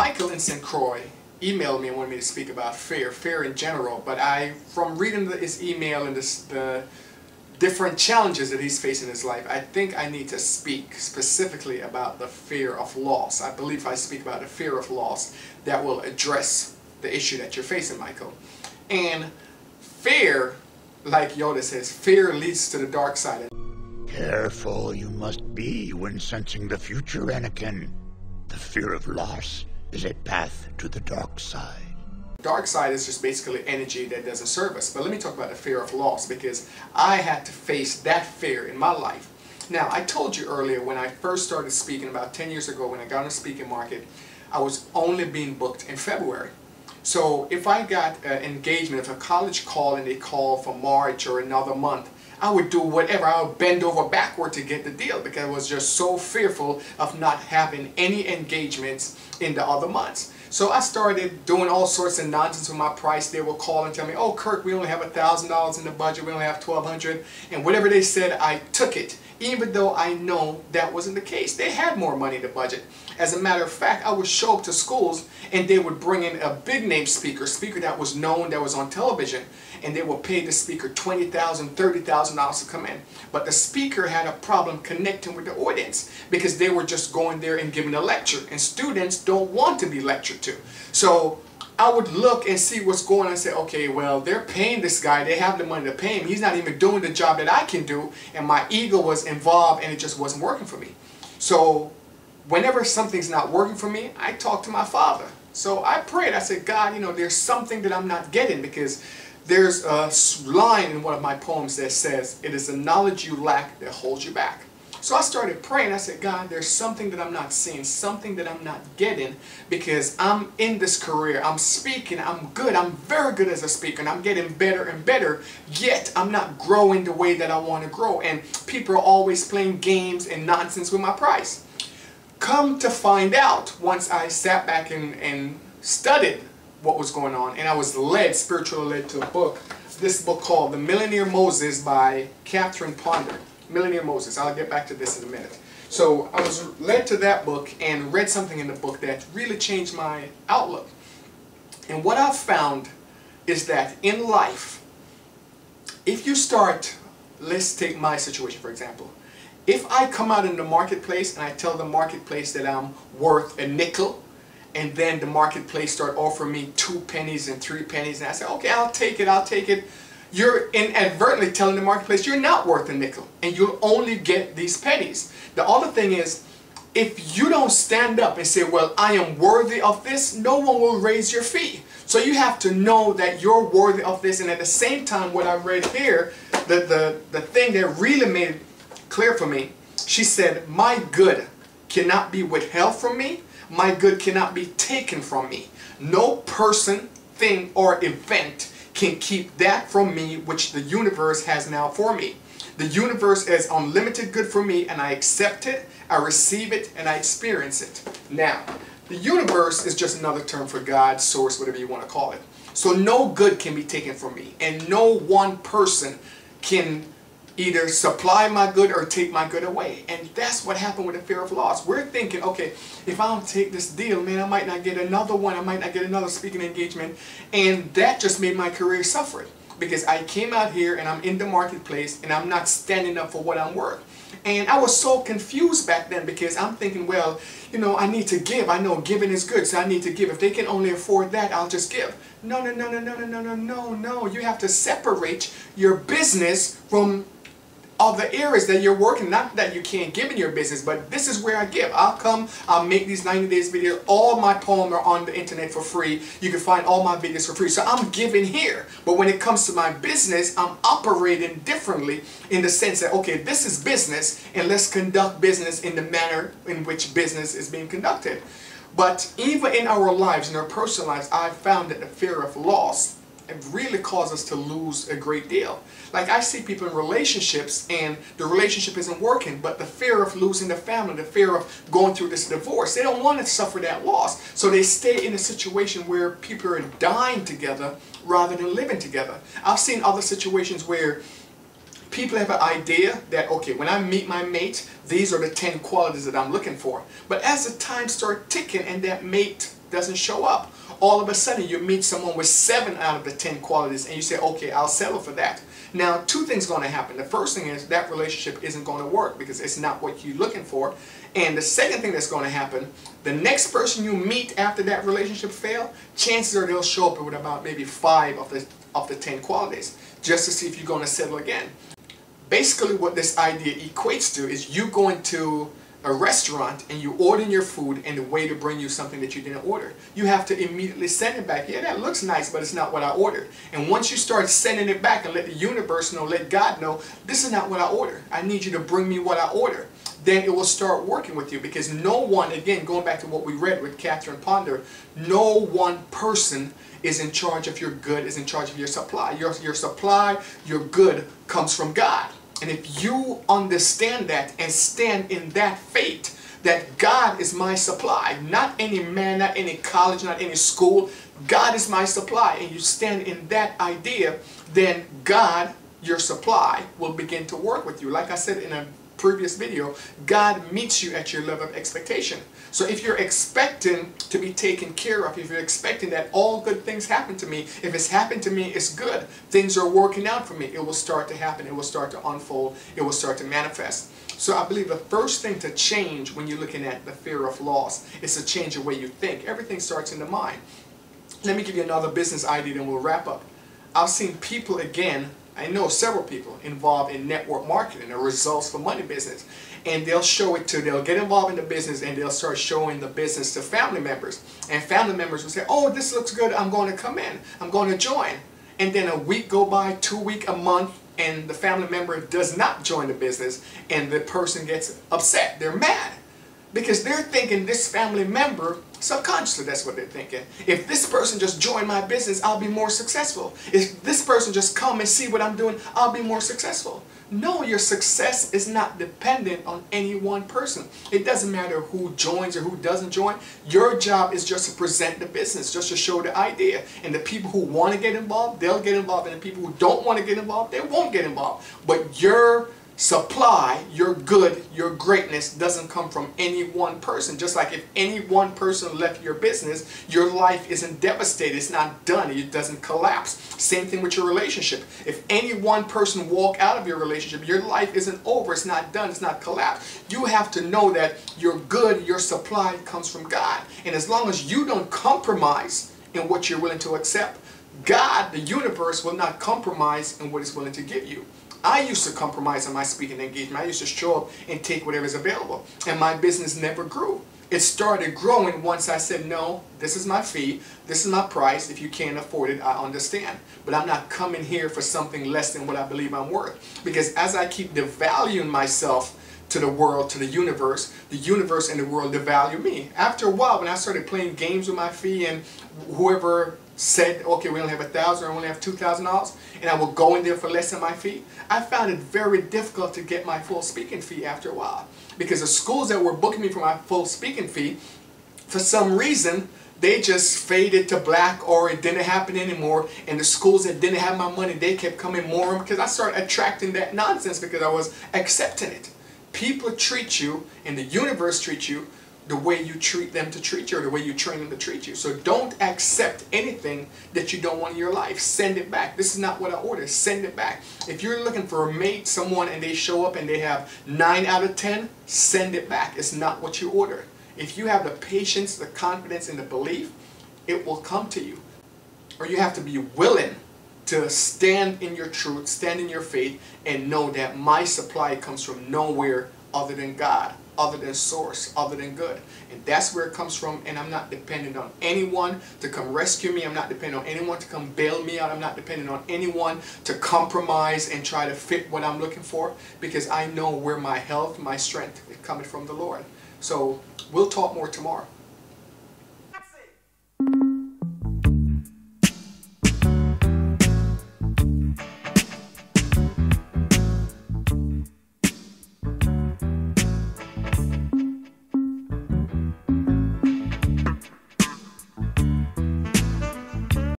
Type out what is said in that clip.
Michael in St. Croix emailed me and wanted me to speak about fear in general, but from reading his email and the different challenges that he's facing in his life, I think I need to speak specifically about the fear of loss. I believe if I speak about the fear of loss, that will address the issue that you're facing, Michael. And fear, like Yoda says, fear leads to the dark side. Careful you must be when sensing the future, Anakin. The fear of loss is a path to the dark side. Dark side is just basically energy that doesn't serve us. But let me talk about the fear of loss, because I had to face that fear in my life. Now, I told you earlier when I first started speaking about 10 years ago, when I got on the speaking market, I was only being booked in February. So if I got an engagement, if a college called and they called for March or another month, I would do whatever. I would bend over backward to get the deal, because I was just so fearful of not having any engagements in the other months. So I started doing all sorts of nonsense with my price. They would call and tell me, oh, Kirk, we only have $1,000 in the budget. We only have $1,200. And whatever they said, I took it, even though I know that wasn't the case. They had more money in the budget. As a matter of fact, I would show up to schools and they would bring in a big name speaker that was known, that was on television, and they would pay the speaker $20,000, $30,000 to come in. But the speaker had a problem connecting with the audience, because they were just going there and giving a lecture, and students don't want to be lectured to. So I would look and see what's going on and say, okay, well, they're paying this guy, they have the money to pay him, he's not even doing the job that I can do, and my ego was involved and it just wasn't working for me. So whenever something's not working for me, I talk to my Father. So I prayed, I said, God, you know, there's something that I'm not getting, because there's a line in one of my poems that says, it is the knowledge you lack that holds you back. So I started praying. I said, God, there's something that I'm not seeing, something that I'm not getting, because I'm in this career, I'm speaking, I'm good, I'm very good as a speaker, and I'm getting better and better, yet I'm not growing the way that I want to grow, and people are always playing games and nonsense with my price. Come to find out, once I sat back and studied what was going on, and I was spiritually led to a book, this book called The Millionaire Moses by Catherine Ponder. Millionaire Moses. I'll get back to this in a minute. So I was led to that book and read something in the book that really changed my outlook. And what I've found is that in life, if you start, let's take my situation for example. If I come out in the marketplace and I tell the marketplace that I'm worth a nickel, and then the marketplace start offering me 2 pennies and 3 pennies, and I say, okay, I'll take it, I'll take it. You're inadvertently telling the marketplace you're not worth a nickel, and you'll only get these pennies. The other thing is, if you don't stand up and say, well, I am worthy of this, no one will raise your fee. So you have to know that you're worthy of this. And at the same time, what I read here, the thing that really made it clear for me, she said, my good cannot be withheld from me. My good cannot be taken from me. No person, thing, or event can keep that from me which the universe has now for me. The universe is unlimited good for me, and I accept it, I receive it, and I experience it. Now, the universe is just another term for God, source, whatever you want to call it. So no good can be taken from me, and no one person can either supply my good or take my good away. And that's what happened with the fear of loss. We're thinking, okay, if I don't take this deal, man, I might not get another one, I might not get another speaking engagement. And that just made my career suffer, because I came out here and I'm in the marketplace and I'm not standing up for what I'm worth. And I was so confused back then, because I'm thinking, well, you know, I need to give. I know giving is good, so I need to give. If they can only afford that, I'll just give. No, no, no, no, no, no, no, no, no, no. You have to separate your business from other areas that you're working. Not that you can't give in your business, but this is where I give. I'll come, I'll make these 90 days videos. All my poems are on the internet for free. You can find all my videos for free. So I'm giving here. But when it comes to my business, I'm operating differently, in the sense that, okay, this is business, and let's conduct business in the manner in which business is being conducted. But even in our lives, in our personal lives, I've found that the fear of loss, it really causes us to lose a great deal. Like, I see people in relationships and the relationship isn't working, but the fear of losing the family, the fear of going through this divorce, they don't want to suffer that loss. So they stay in a situation where people are dying together rather than living together. I've seen other situations where people have an idea that, okay, when I meet my mate, these are the 10 qualities that I'm looking for. But as the time starts ticking and that mate doesn't show up. All of a sudden you meet someone with 7 out of the 10 qualities and you say, okay, I'll settle for that. Now, 2 things going to happen. The first thing is that relationship isn't going to work because it's not what you're looking for. And the second thing that's going to happen, the next person you meet after that relationship fail, chances are they'll show up with about maybe 5 of the 10 qualities just to see if you're going to settle again. Basically what this idea equates to is you going to a restaurant and you order your food and the waiter bring you something that you didn't order. You have to immediately send it back. Yeah, that looks nice, but it's not what I ordered. And once you start sending it back and let the universe know, let God know, this is not what I ordered. I need you to bring me what I ordered. Then it will start working with you, because no one, again, going back to what we read with Catherine Ponder, no one person is in charge of your good, is in charge of your supply. Your supply, your good comes from God. And if you understand that and stand in that faith, that God is my supply, not any man, not any college, not any school, God is my supply, and you stand in that idea, then God, your supply, will begin to work with you. Like I said in a previous video, God meets you at your level of expectation. So if you're expecting to be taken care of, if you're expecting that all good things happen to me, if it's happened to me, it's good, things are working out for me, it will start to happen, it will start to unfold, it will start to manifest. So I believe the first thing to change when you're looking at the fear of loss is to change the way you think. Everything starts in the mind. Let me give you another business idea, then we'll wrap up. I've seen people, again, I know several people involved in network marketing, or results for money business, and they'll show it to, they'll get involved in the business and they'll start showing the business to family members, and family members will say, oh, this looks good, I'm going to come in, I'm going to join. And then a week go by, 2 weeks, a month, and the family member does not join the business, and the person gets upset, they're mad, because they're thinking this family member, subconsciously that's what they're thinking, if this person just joined my business, I'll be more successful. If this person just come and see what I'm doing, I'll be more successful. No, your success is not dependent on any one person. It doesn't matter who joins or who doesn't join. Your job is just to present the business, just to show the idea. And the people who want to get involved, they'll get involved. And the people who don't want to get involved, they won't get involved. But your supply, your good, your greatness doesn't come from any one person. Just like if any one person left your business, your life isn't devastated, it's not done, it doesn't collapse. Same thing with your relationship. If any one person walk out of your relationship, your life isn't over, it's not done, it's not collapsed. You have to know that your good, your supply comes from God. And as long as you don't compromise in what you're willing to accept, God, the universe, will not compromise in what it's willing to give you. I used to compromise on my speaking engagement. I used to show up and take whatever is available. And my business never grew. It started growing once I said, no, this is my fee, this is my price. If you can't afford it, I understand. But I'm not coming here for something less than what I believe I'm worth. Because as I keep devaluing myself to the world, to the universe and the world devalue me. After a while, when I started playing games with my fee, and whoever said, okay, we only have $1,000, or we only have $2,000, and I will go in there for less than my fee, I found it very difficult to get my full speaking fee after a while. Because the schools that were booking me for my full speaking fee, for some reason, they just faded to black, or it didn't happen anymore. And the schools that didn't have my money, they kept coming more, because I started attracting that nonsense because I was accepting it. People treat you, and the universe treats you, the way you treat them to treat you, or the way you train them to treat you. So don't accept anything that you don't want in your life. Send it back. This is not what I ordered. Send it back. If you're looking for a mate, someone, and they show up and they have 9 out of 10, send it back. It's not what you ordered. If you have the patience, the confidence, and the belief, it will come to you. Or you have to be willing to stand in your truth, stand in your faith, and know that my supply comes from nowhere other than God, other than source, other than good. And that's where it comes from, and I'm not dependent on anyone to come rescue me. I'm not dependent on anyone to come bail me out. I'm not dependent on anyone to compromise and try to fit what I'm looking for, because I know where my health, my strength is coming from the Lord. So we'll talk more tomorrow.